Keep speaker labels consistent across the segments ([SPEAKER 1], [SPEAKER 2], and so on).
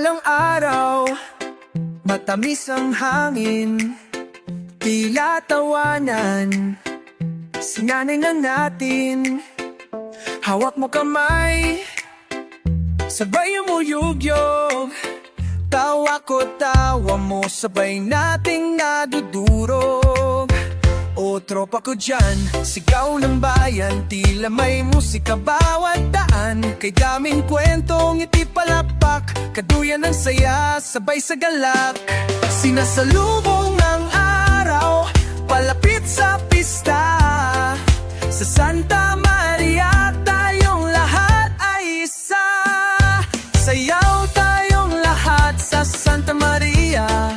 [SPEAKER 1] Mapagpalang araw, matamis ang hangin, tila tawanan, sinanay na natin. Hawak mo kamay, sabay umuyugyog, tawa ko tawa mo, sabay nating nadudurog. O tropa ko dyan, sigaw ng bayan, tila may musika bawat daan. Kay daming kwentong ngiti palapak, kaduyan ng saya, sabay sa galak. Sinasalubong ang araw, palapit sa pista. Sa Santa Maria tayong lahat ay isa. Sayaw tayong lahat sa Santa Maria.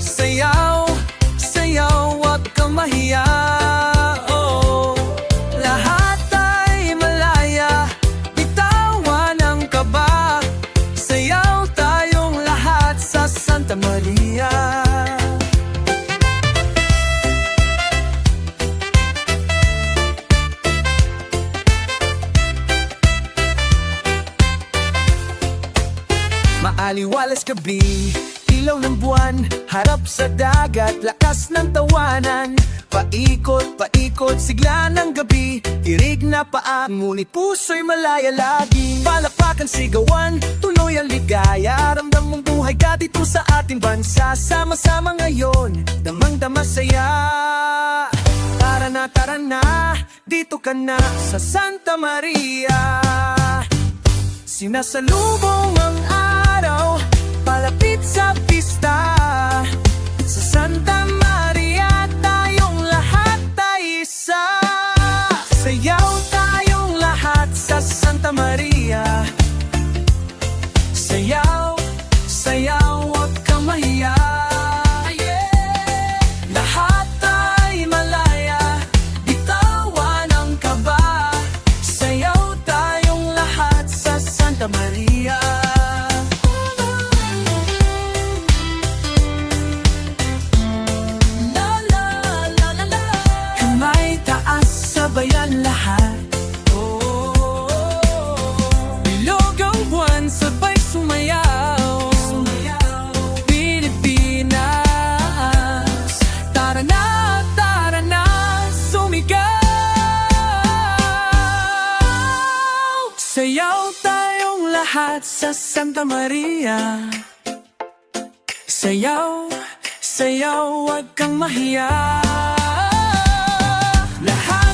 [SPEAKER 1] Sayaw, sayaw, wag kang mahiya. Oh, lahat ay malaya, bitawan ang kaba. Sayaw tayong lahat sa Santa Maria. Maaliwalas gabi, ilaw ng buwan, harap sa dagat, lakas ng tawanan. Paikot, paikot, sigla ng gabi, tirig na paa, ngunit puso'y malaya lagi. Palakpakan, sigawan, tuloy ang ligaya, ramdam mong buhay ka dito sa ating bansa. Sama-sama ngayon, damang-dama saya. Tara na, dito ka na sa Santa Maria. Sinasalubong ang araw, palapit sa pista. Sa Santa Maria tayong lahat ay isa. Sayaw tayong lahat sa Santa Maria. Sayaw, sayaw, wag kang mahiya. Lahat ay malaya, bitawan ang kaba. Sayaw tayong lahat sa Santa Maria. Sabayan lahat. Bilog ang buwan, sabay sumayaw. Pilipinas, tara na, sumigaw. Sayaw tayong lahat sa Santa Maria. Sayaw, sayaw, wag kang mahiya. Lahat